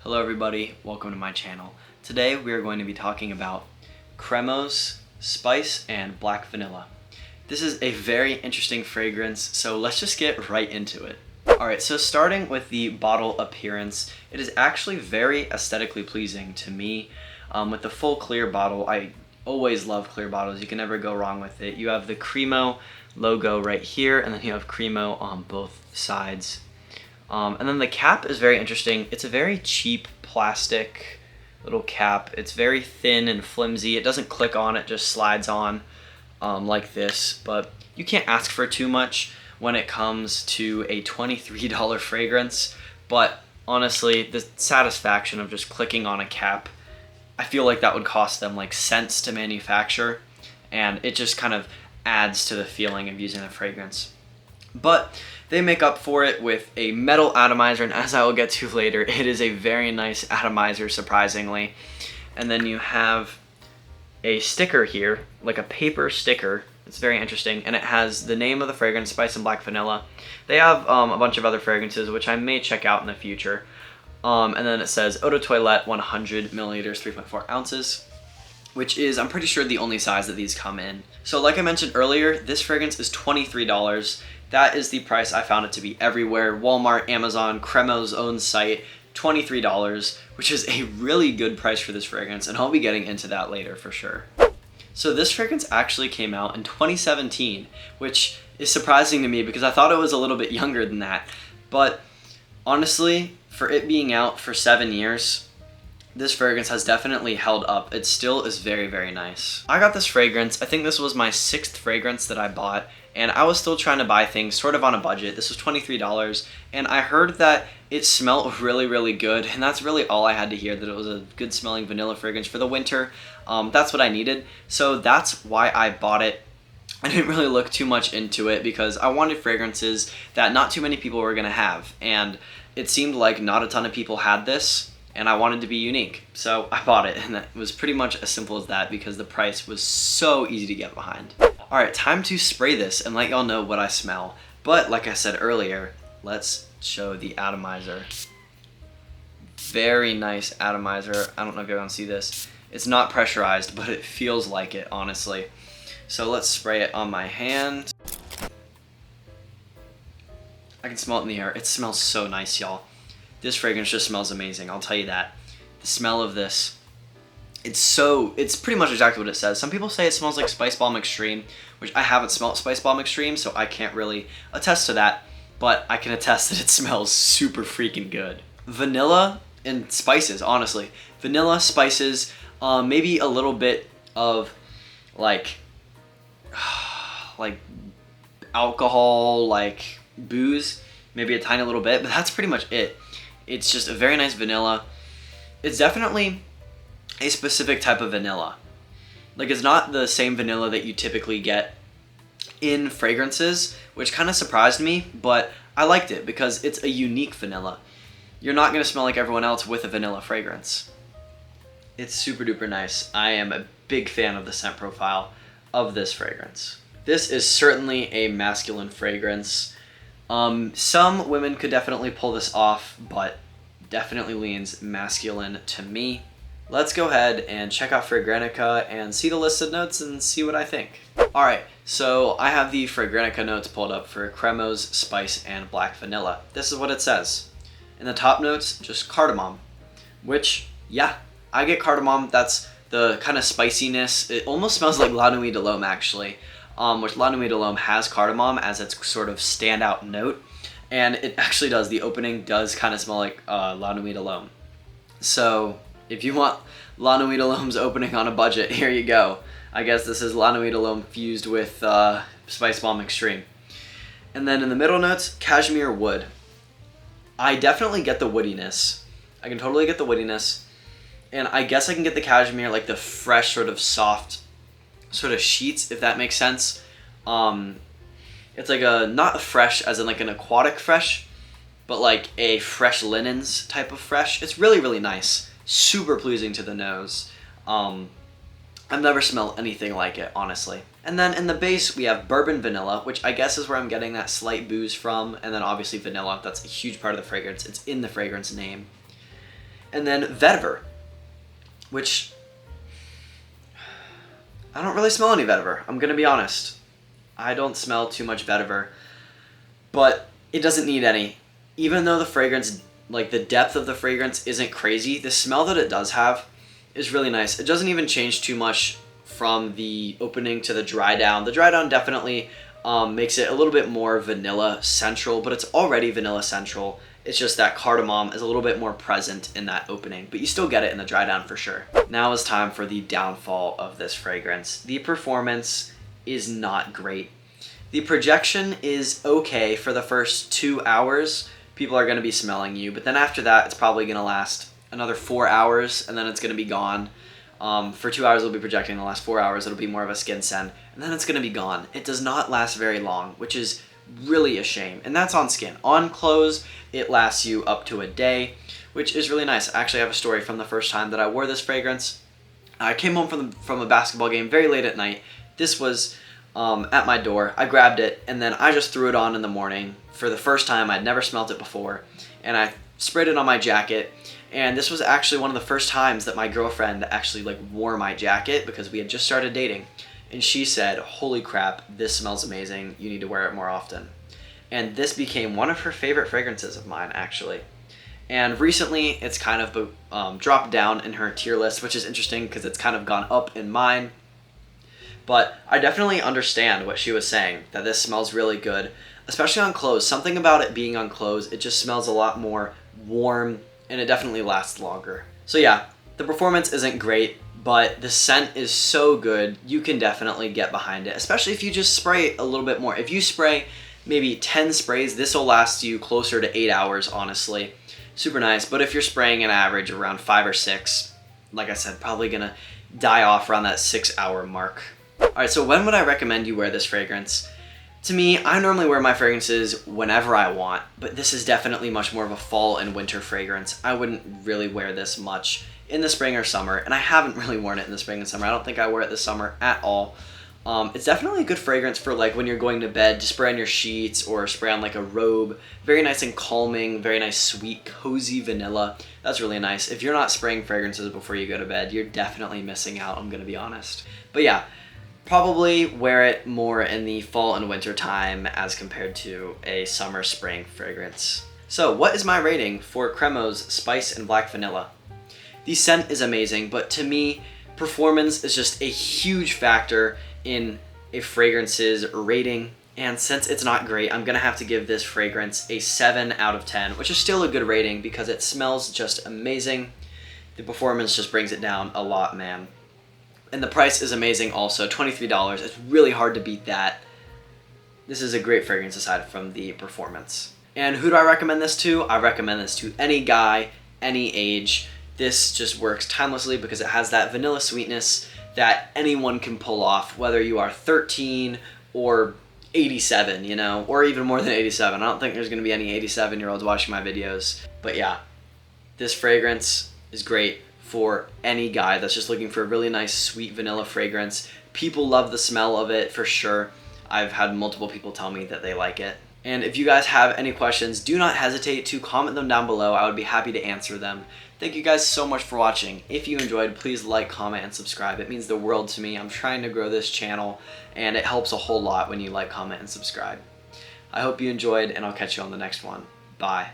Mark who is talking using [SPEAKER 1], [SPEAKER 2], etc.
[SPEAKER 1] Hello everybody, welcome to my channel. Today we are going to be talking about Cremo's Spice and Black Vanilla. This is a very interesting fragrance, so let's just get right into it. Alright, so starting with the bottle appearance, it is actually very aesthetically pleasing to me. With the full clear bottle, I always love clear bottles, you can never go wrong with it. You have the Cremo logo right here, and then you have Cremo on both sides. And then the cap is very interesting. It's a very cheap plastic little cap. It's very thin and flimsy. It doesn't click on, it just slides on like this. But you can't ask for too much when it comes to a $23 fragrance. But honestly, the satisfaction of just clicking on a cap, I feel like that would cost them like cents to manufacture. And it just kind of adds to the feeling of using the fragrance. But they make up for it with a metal atomizer, and as I will get to later, it is a very nice atomizer, surprisingly. And then you have a sticker here, like a paper sticker. It's very interesting, and it has the name of the fragrance, Spice and Black Vanilla. They have a bunch of other fragrances, which I may check out in the future. And then it says Eau de Toilette, 100 milliliters, 3.4 ounces. Which is, I'm pretty sure, the only size that these come in. So like I mentioned earlier, this fragrance is $23. That is the price I found it to be everywhere. Walmart, Amazon, Cremo's own site, $23, which is a really good price for this fragrance, and I'll be getting into that later for sure. So this fragrance actually came out in 2017, which is surprising to me because I thought it was a little bit younger than that. But honestly, for it being out for 7 years, this fragrance has definitely held up. It still is very, very nice. I got this fragrance, I think this was my 6th fragrance that I bought, and I was still trying to buy things sort of on a budget. This was $23, and I heard that it smelled really, really good, and that's really all I had to hear, that it was a good smelling vanilla fragrance for the winter. That's what I needed, so that's why I bought it. I didn't really look too much into it because I wanted fragrances that not too many people were gonna have, and it seemed like not a ton of people had this, and I wanted to be unique, so I bought it, and that was pretty much as simple as that because the price was so easy to get behind. Alright, time to spray this and let y'all know what I smell. But like I said earlier, let's show the atomizer. Very nice atomizer. I don't know if y'all can see this. It's not pressurized, but it feels like it, honestly. So let's spray it on my hand. I can smell it in the air. It smells so nice, y'all. This fragrance just smells amazing, I'll tell you that. The smell of this, it's pretty much exactly what it says. Some people say it smells like Spice Bomb Extreme, which I haven't smelled Spice Bomb Extreme, so I can't really attest to that, but I can attest that it smells super freaking good. Vanilla and spices, honestly. Vanilla, spices, maybe a little bit of like alcohol, like booze, maybe a tiny little bit, but that's pretty much it. It's just a very nice vanilla. It's definitely a specific type of vanilla. Like, it's not the same vanilla that you typically get in fragrances, which kind of surprised me, but I liked it because it's a unique vanilla. You're not going to smell like everyone else with a vanilla fragrance. It's super duper nice. I am a big fan of the scent profile of this fragrance. This is certainly a masculine fragrance. Some women could definitely pull this off, but definitely leans masculine to me. Let's go ahead and check out Fragrantica and see the listed notes and see what I think. Alright, so I have the Fragrantica notes pulled up for Cremo's Spice and Black Vanilla. This is what it says. In the top notes, just cardamom, which, yeah, I get cardamom. That's the kind of spiciness. It almost smells like La Nuit de l'Homme, actually. Which La Nuit de l'Homme has cardamom as its sort of standout note, and it actually does. The opening does kind of smell like La Nuit de l'Homme. So if you want La Nuit de l'Homme's opening on a budget, here you go. I guess this is La Nuit de l'Homme fused with Spice Bomb Extreme. And then in the middle notes, cashmere wood. I definitely get the woodiness. I can totally get the woodiness, and I guess I can get the cashmere, like the fresh sort of soft sort of sheets, if that makes sense. It's like not fresh as in like an aquatic fresh, but like a fresh linens type of fresh. It's really, really nice. Super pleasing to the nose. I've never smelled anything like it, honestly. And then in the base, we have bourbon vanilla, which I guess is where I'm getting that slight booze from, and then obviously vanilla. That's a huge part of the fragrance. It's in the fragrance name. And then vetiver, which I don't really smell any vetiver. I'm gonna be honest. I don't smell too much vetiver, but it doesn't need any. Even though the fragrance, like the depth of the fragrance isn't crazy, the smell that it does have is really nice. It doesn't even change too much from the opening to the dry down. The dry down definitely makes it a little bit more vanilla central, but it's already vanilla central. It's just that cardamom is a little bit more present in that opening, but you still get it in the dry down for sure. Now is time for the downfall of this fragrance. The performance is not great. The projection is okay for the first 2 hours. People are going to be smelling you, but then after that, it's probably going to last another 4 hours, and then it's going to be gone. For 2 hours, it'll be projecting. The last 4 hours, it'll be more of a skin scent, and then it's going to be gone. It does not last very long, which is really a shame, and that's on skin. On clothes, it lasts you up to a day, which is really nice. I actually have a story from the first time that I wore this fragrance. I came home from a basketball game very late at night. This was at my door. I grabbed it, and then I just threw it on in the morning for the first time. I'd never smelt it before, and I sprayed it on my jacket. And this was actually one of the first times that my girlfriend actually like wore my jacket, because we had just started dating. And she said, "Holy crap, this smells amazing. You need to wear it more often." And this became one of her favorite fragrances of mine, actually. And recently, it's kind of dropped down in her tier list, which is interesting because it's kind of gone up in mine. But I definitely understand what she was saying, that this smells really good, especially on clothes. Something about it being on clothes, it just smells a lot more warm, and it definitely lasts longer. So yeah, the performance isn't great, but the scent is so good, you can definitely get behind it, especially if you just spray a little bit more. If you spray maybe 10 sprays, this will last you closer to 8 hours, honestly. Super nice, but if you're spraying an average around 5 or 6, like I said, probably gonna die off around that 6 hour mark. Alright, so when would I recommend you wear this fragrance? To me, I normally wear my fragrances whenever I want, but this is definitely much more of a fall and winter fragrance. I wouldn't really wear this much in the spring or summer, and I haven't really worn it in the spring and summer. I don't think I wear it this summer at all. It's definitely a good fragrance for like when you're going to bed to spray on your sheets or spray on like a robe. Very nice and calming, very nice, sweet, cozy vanilla. That's really nice. If you're not spraying fragrances before you go to bed, you're definitely missing out, I'm gonna be honest. But yeah, probably wear it more in the fall and winter time as compared to a summer spring fragrance. So what is my rating for Cremo's Spice and Black Vanilla? The scent is amazing, but to me, performance is just a huge factor in a fragrance's rating. And since it's not great, I'm gonna have to give this fragrance a 7 out of 10, which is still a good rating because it smells just amazing. The performance just brings it down a lot, man. And the price is amazing also, $23. It's really hard to beat that. This is a great fragrance aside from the performance. And who do I recommend this to? I recommend this to any guy, any age. This just works timelessly because it has that vanilla sweetness that anyone can pull off, whether you are 13 or 87, you know, or even more than 87. I don't think there's gonna be any 87-year-olds watching my videos. But yeah, this fragrance is great for any guy that's just looking for a really nice sweet vanilla fragrance. People love the smell of it for sure. I've had multiple people tell me that they like it. And if you guys have any questions, do not hesitate to comment them down below. I would be happy to answer them. Thank you guys so much for watching. If you enjoyed, please like, comment, and subscribe. It means the world to me. I'm trying to grow this channel, and it helps a whole lot when you like, comment, and subscribe. I hope you enjoyed, and I'll catch you on the next one. Bye.